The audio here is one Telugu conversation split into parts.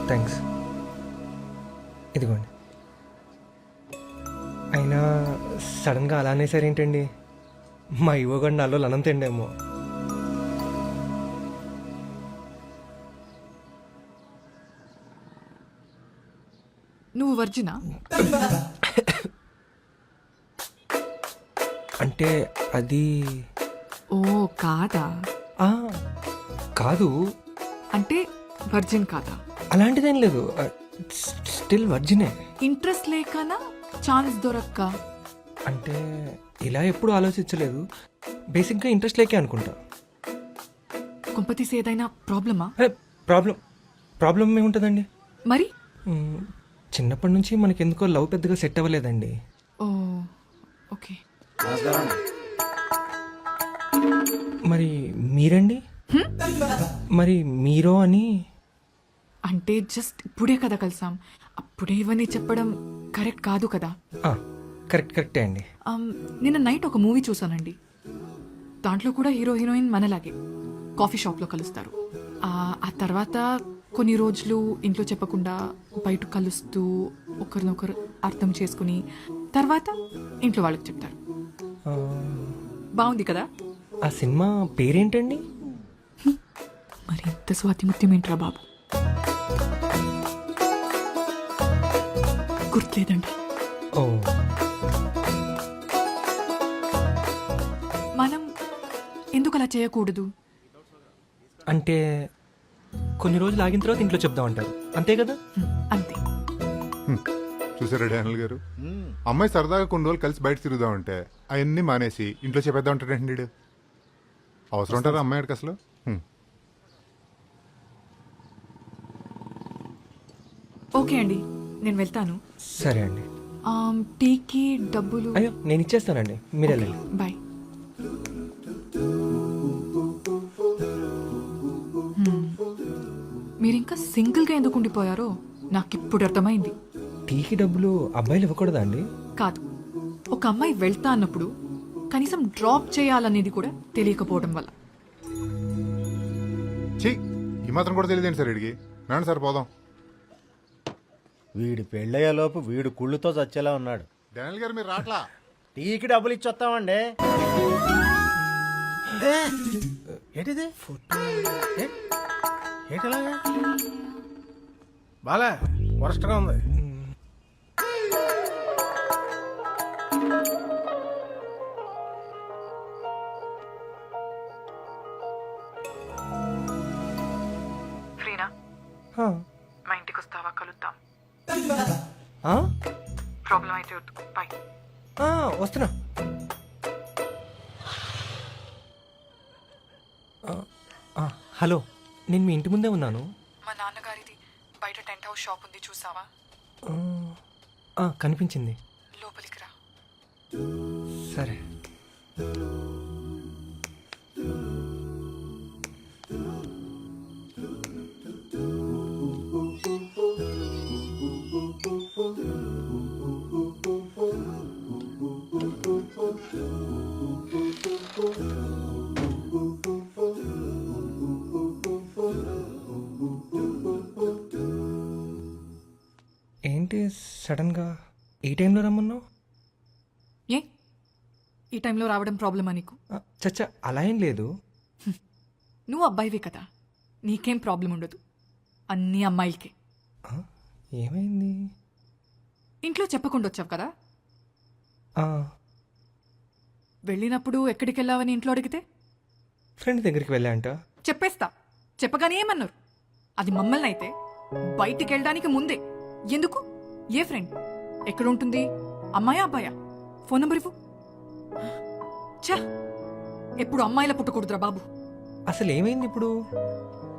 థ్యాంక్స్. ఇదిగోండి. అయినా సడన్గా అలానే సరేంటండి, మా ఇవ్వగండి నాలో లనం తిండేమో. నువ్వు వర్జినా? అంటే అది ఓ కాదా? ఆ, కాదు. అంటే వర్జిన్ కాదా? అలాంటిదేం లేదు, స్టిల్ వర్జినే. ఇంట్రెస్ట్ లేకనా ఛాన్స్ దొరక్క? అంటే ఇలా ఎప్పుడు ఆలోచించలేదు, బేసిక్గా ఇంట్రెస్ట్ లేకే అనుకుంటా. కుంపతీసి ఏదైనా ప్రాబ్లమా? ప్రాబ్లం ఏముంటుందండి? మరి చిన్నప్పటి నుంచి మనకెందుకో లవ్ పెద్దగా సెట్ అవ్వలేదండి. ఓ ఓకే. మరి మీరండి? మరి మీరో అని అంటే జస్ట్ ఇప్పుడే కదా కలిసాం, అప్పుడే ఇవన్నీ చెప్పడం కరెక్ట్ కాదు కదా. కరెక్టే అండి. నిన్న నైట్ ఒక మూవీ చూసానండి. దాంట్లో కూడా హీరో హీరోయిన్ మనలాగే కాఫీ షాప్లో కలుస్తారు. ఆ తర్వాత కొన్ని రోజులు ఇంట్లో చెప్పకుండా బయట కలుస్తూ ఒకరినొకరు అర్థం చేసుకుని తర్వాత ఇంట్లో వాళ్ళకి చెప్తారు. బాగుంది కదా? ఆ సినిమా పేరేంటండి? మరి ఇంత స్వాతి ముత్యం ఏంట్రా బాబు, గుర్తులేదండి. ఓ, మనం ఎందుకు అలా చేయకూడదు? అంటే కొన్ని రోజులు ఆగిన తర్వాత ఇంట్లో చెప్దామంటారు, అంతే కదా? అంతే. చూసారా డానియల్ గారు, అమ్మాయి సరదాగా కొన్ని రోజులు కలిసి బయట తిరుగుదామంటే అవన్నీ మానేసి ఇంట్లో చెప్పేద్దాం అంటాడండి వీడు. అవసరం ఉంటారా అమ్మాయికి అసలు? ఓకే అండి, నేను వెళ్తాను. సరే అండి. టీకి డబ్బులు? అయ్యో, నేను ఇచ్చేస్తానండి, మీరు వెళ్ళండి. బాయ్. మీరింకా సింగిల్గా ఎందుకు ఉండిపోయారో నాకు ఇప్పుడు అర్థమైంది. టీకి డబ్బులు అబ్బాయిలు ఇవ్వకూడదా అండి? కాదు, ఒక అమ్మాయి వెళ్తా అన్నప్పుడు కనీసం డ్రాప్ చేయాలనేది కూడా తెలియకపోవడం వల్ల. ఛీ, ఈ మాత్రం కూడా తెలియదేంటి సార్ వీడికి? నాన్న సార్ పోదాం. వీడి పెళ్ళయ్యేలోపు వీడు కుళ్ళుతో చచ్చేలా ఉన్నాడు. డానియల్ గారు మీరు రాట్లా? టీకి డబ్బులు ఇచ్చొస్తామండి. ఏంటిది? ఏంటిలాగా బాలే వరస్ట్గా ఉంది. ఫ్రీనా? మా ఇంటికి వస్తావా? కలుద్దాం. ప్రాబ్లం అయితే వద్దు. బాయ్. వస్తున్నా. హలో, నేను మీ ఇంటి ముందే ఉన్నాను. మా నాన్నగారిది బయట టెంట్ హౌస్ షాప్ ఉంది, చూసావా? కనిపించింది. లోపలికి రా. సరే. ఏంటి సడన్గా ఈ టైంలో రమ్మన్నావు? ఏ ఈ టైంలో రావడం ప్రాబ్లమా నీకు? చచ్చా, అలా ఏం లేదు. నువ్వు అబ్బాయివే కదా, నీకేం ప్రాబ్లం ఉండదు. అన్నీ అమ్మాయిలకే. ఏమైంది? ఇంట్లో చెప్పకుండా వచ్చావు కదా. వెళ్ళినప్పుడు ఎక్కడికి వెళ్ళావని ఇంట్లో అడిగితే ఫ్రెండ్ దగ్గరికి వెళ్ళా అంట. చెప్పేస్తా. చెప్పగానే ఏమన్నారు? అది మమ్మల్ని అయితే బయటికి వెళ్ళడానికి ముందే ఎందుకు? ఏ ఫ్రెండ్? ఎక్కడ ఉంటుంది? అమ్మాయా అబ్బాయా? ఫోన్ నంబర్ ఇవ్వు. ఛా, ఎప్పుడు అమ్మాయిలా పుట్టకూడదురా బాబు. అసలు ఏమైంది ఇప్పుడు?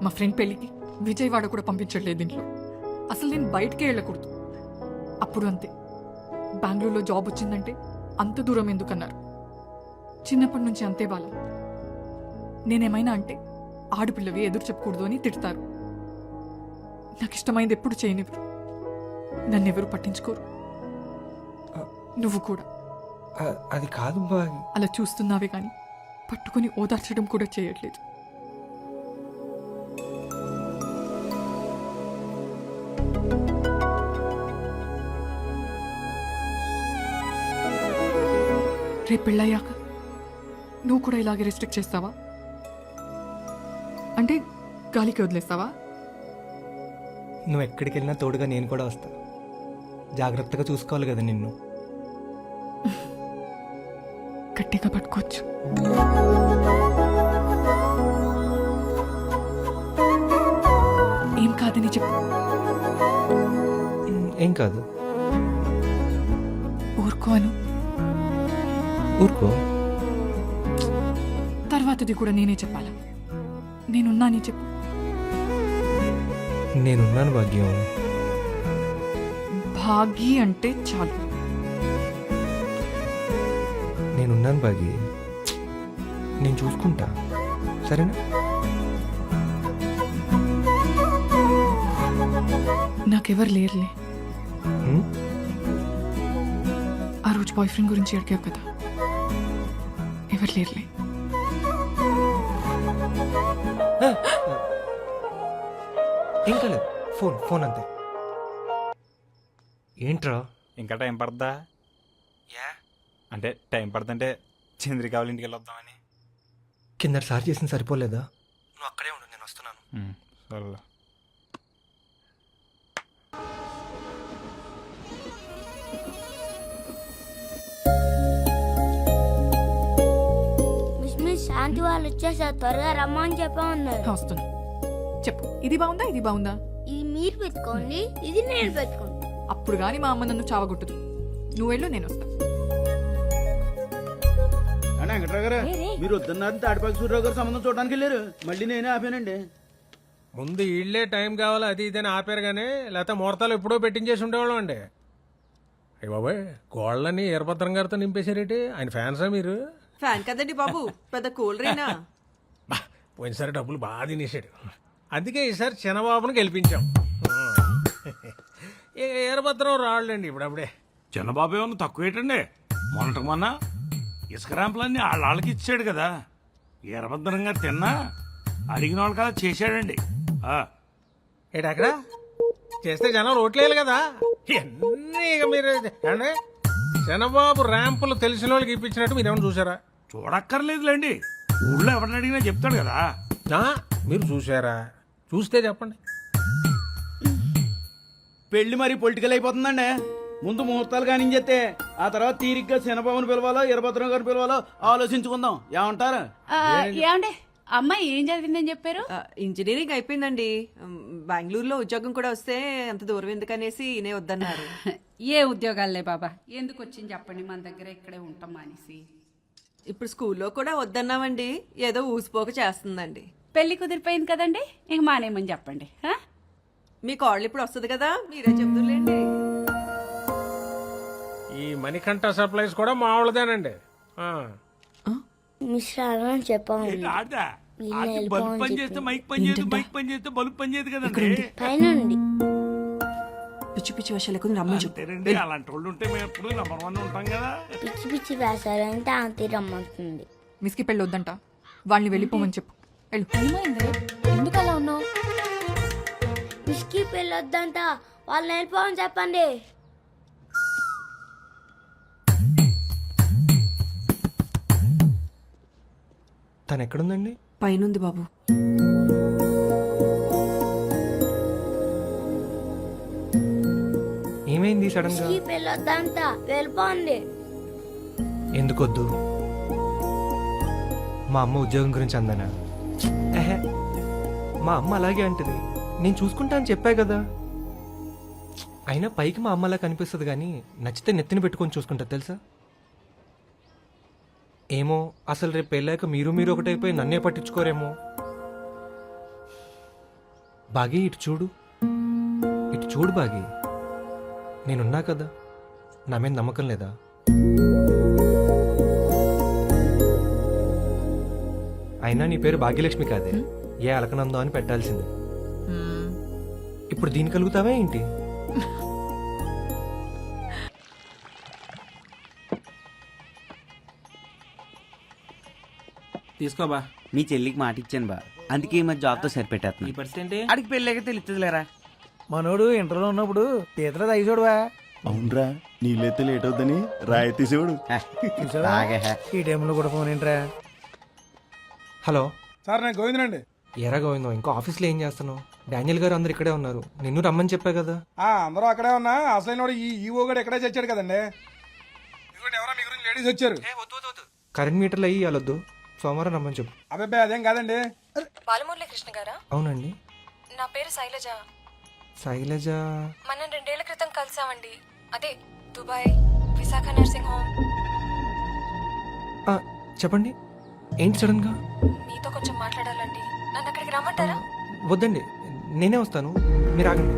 మా ఫ్రెండ్ పెళ్ళికి విజయవాడ కూడా పంపించట్లేదు ఇంట్లో. అసలు నేను బయటికే వెళ్ళకూడదు. అప్పుడు అంతే, బెంగళూరులో జాబ్ వచ్చిందంటే అంత దూరం ఎందుకన్నారు. చిన్నప్పటి నుంచి అంతే వాళ్ళ. నేనేమైనా అంటే ఆడపిల్లవి ఎదురు చెప్పకూడదు అని తిడతారు. నాకు ఇష్టమైంది ఎప్పుడు చేయనివ్వరు. నన్నెవరు పట్టించుకోరు. నువ్వు కూడా అది కాదు బాయ్. అలా చూస్తున్నావే కానీ పట్టుకుని ఓదార్చడం కూడా చేయట్లేదు. రేపు పెళ్ళయ్యాక నువ్వు కూడా ఇలాగే రెస్ట్రిక్ట్ చేస్తావా? అంటే గాలికి వదిలేస్తావా? నువ్వు ఎక్కడికి వెళ్ళినా తోడుగా నేను కూడా వస్తా. జాగ్రత్తగా చూసుకోవాలి కదా నిన్ను. గట్టిగా పట్టుకోవచ్చు. ఏం కాదని చెప్పు. ఏం కాదు. ఊరుకోను. ఊరుకో. తర్వాతది కూడా నేనే చెప్పాలా? నేనున్నాని చెప్పు. నేనున్నాను భాగ్యం. భాగి అంటే చాలు. నేనున్నాను భాగి. నేను చూసుకుంటా, సరేనా? నాకెవరు లేరులే. ఉం? ఆ రోజు బాయ్ ఫ్రెండ్ గురించి అడిగావు కదా, ఎవరు లేరులే. ఏం కాలేదు. ఫోన్ అంతే. ఏంట్రా? ఇంకా టైం పడుతుందా? అంటే టైం పడుతుంటే చంద్రిక వాళ్ళ ఇంటికి వెళ్ళొద్దామని. కిందసారి చేసిన సరిపోలేదా? నువ్వు అక్కడే ఉండు, నేను వస్తున్నాను. సరే. మిస్ శాంతి వాళ్ళు వచ్చేసారు, త్వరగా రమ్మని చెప్పమన్నారు. వస్తున్నా. చెప్పు. ఇది బాగుందా, ఇది బాగుందా? ఇది మీరు పెట్టుకోండి, ఇది నేను పెట్టుకోండి. అప్పుడు గాని మా అమ్మ నన్ను చావగొట్టదు. నువ్వు వెళ్ళు, నేను వస్తా. అన్న వెంకట్రావు గారు, మీరు వద్దన్నారు తాడిపాకి సూర్యరావు గారు సంబంధం చూడడానికి వెళ్ళారు. మళ్ళీ నేనే ఆపానండి. ముందు ఇళ్లే టైం కావాలి అది ఇదని ఆపారు కానీ లేకపోతే ముహూర్తాలు ఎప్పుడో పెట్టించేసి ఉండేవాళ్ళం అండి. అయ్య బాబాయ్, గోళ్ళని ఈరభద్రం గారితో నింపేశారేంటి? ఆయన ఫ్యాన్సా మీరు? ఫ్యాన్ కదండి బాబు, పెద్ద కూల్ రేనా. పోయినసారి డబ్బులు బాగా తినేసాడు, అందుకే ఈసారి చిన్నబాబుని గెలిపించాం. ఈరభద్రం రాళ్ళండి ఇప్పుడప్పుడే. చిన్నబాబు ఏమన్నా తక్కువ ఏంటండి? మొన్నటికి మొన్న ఇసుక ర్యాంపులన్నీ వాళ్ళకి ఇచ్చాడు కదా. ఈరభద్రంగా తిన్నా అడిగిన వాళ్ళు కదా చేశాడండి. ఏడు అక్కడ చేస్తే జనం ఓట్లేయాలి కదా. ఎన్ని ఇక మీరు అంటే చంద్రబాబు ర్యాంపులు తెలిసిన వాళ్ళకి ఇప్పించినట్టు మీరు ఏమైనా చూసారా? చూడక్కర్లేదులేండి, ఊళ్ళో ఎవరిని అడిగినా చెప్తాడు కదా. మీరు చూసారా? చూస్తే చెప్పండి. పెళ్లి మరి పొలిటికల్ అయిపోతుందండి. ముందు ముహూర్తాలు కానించేస్తే ఆ తర్వాత తీరిగ్గా శనబాబుని పిలవాలో ఈరభద్రం గారిని పిలవాలో ఆలోచించుకుందాం. ఏమంటారు? ఏమండే అమ్మాయి ఏం చదివిందని చెప్పారు? ఇంజనీరింగ్ అయిపోయిందండి. బెంగళూరులో ఉద్యోగం కూడా వస్తే అంత దూరం ఎందుకనేసి ఈయనే వద్దన్నారు. ఏ ఉద్యోగాలే బాబా, ఎందుకు వచ్చింది చెప్పండి, మన దగ్గర ఇక్కడే ఉంటాం అనేసి. ఇప్పుడు స్కూల్లో కూడా వద్దన్నామండి, ఏదో ఊసిపోక చేస్తుందండి. పెళ్లి కుదిరిపోయింది కదండి, ఇంక మానేమని చెప్పండి. మీ కాళ్ళు ఇప్పుడు వస్తుంది కదా, మీరే చెప్తులేండి. ఈ మణికంఠ సప్లైస్ కూడా మా వాళ్ళదేనండి. మిస్ అని చెప్పాము. ఆడదా బల్బ్ పని చేస్తే మైక్ పని చేయదు, మైక్ పని చేస్తే బల్బ్ పని చేయదు కదండి. పైన పిచ్చి పిచ్చి వర్షాలకు రమ్మని చెప్పు. అంతేనండి, అలాంటి వాళ్ళు ఉంటే మేము ఎప్పుడు నెంబర్ 1 ఉంటాం కదా. పిచ్చి పిచ్చి వేసారంటే ఆంటీ రమ్మంటుంది. మిస్కి పెళ్ళి వద్దంట, వాళ్ళని వెళ్ళిపోమని చెప్పు. వెళ్ళు. ఎందుకు అలా ఉన్నావు? మిస్కి పెళ్ళొద్దంట, వాళ్ళని వెళ్ళిపోమని చెప్పండి. తను ఎక్కడుందండి? పైనుంది బాబు. ఏమైంది సడన్ గా? మిస్కి పెళ్ళొద్దంట, వెళ్ళిపోండి. ఎందుకొద్దు? మా అమ్మ ఉద్యోగం గురించి అందనా? ఎహే, మా అమ్మ అలాగే అంటది. నేను చూసుకుంటా అని చెప్పా కదా. అయినా పైకి మా అమ్మ అలా కనిపిస్తుంది కానీ నచ్చితే నెత్తిని పెట్టుకొని చూసుకుంటా తెలుసా. ఏమో అసలు రేపు పెళ్ళాక మీరు ఒకటైపోయి నన్నే పట్టించుకోరేమో. బాగి ఇటు చూడు, ఇటు చూడు బాగి. నేనున్నా కదా, నా మీద నమ్మకం లేదా? అయినా నీ పేరు భాగ్యలక్ష్మి కాదే, ఏ అలకనందో అని పెట్టాల్సింది. ఇప్పుడు దీని కలుగుతావా ఏంటి? తీసుకోబా, మీ చెల్లికి మాట ఇచ్చాను బా, అందుకే ఈ మధ్య జాబ్తో సరిపెట్టేస్తున్నా. అడిగి పెళ్ళాక తెలుస్తుంది లేరా. మనోడు ఇంటర్లో ఉన్నప్పుడు తీతల దయచోడువా, అవునరా నీళ్ళైతే లేట్ అవుద్దని రాయి తీసేవాడు ఈ టైంలో కూడా ఫోన్ ఏంట్రా? హలో సార్ నేను గోవిందనండి. ఎరా గోవిందం ఇంకా ఆఫీస్లో ఏం చేస్తున్నావు? డానియల్ గారు అందరు ఇక్కడే ఉన్నారు. నిన్ను రమ్మని చెప్పా కదా. అందరూ అక్కడే ఉన్నా అసలైన ఈ ఈవో గడు ఎక్కడే చచ్చాడు కదండి. ఇదిగోండి ఎవరో మీ గురించి లేడీస్ వచ్చారు. కరెంట్ మీటర్లు అయ్యి వెళ్ళొద్దు, సోమవారం రమ్మని చెప్పు. అబ్బాయి అదేం కాదండి. బాలమురళి కృష్ణ గారా? అవునండి. నా పేరు శైలజ. శైలజ మనం 2 ఏళ్ల క్రితం కలిసామండి. అదే దుబాయ్ విశాఖ నర్సింగ్ హోమ్. ఆ, చెప్పండి ఏంటి సడన్గా? మీతో కొంచెం మాట్లాడాలండి. నన్ను అక్కడికి రమ్మంటారా? వద్దండి, నేనే వస్తాను, మీరు ఆగండి.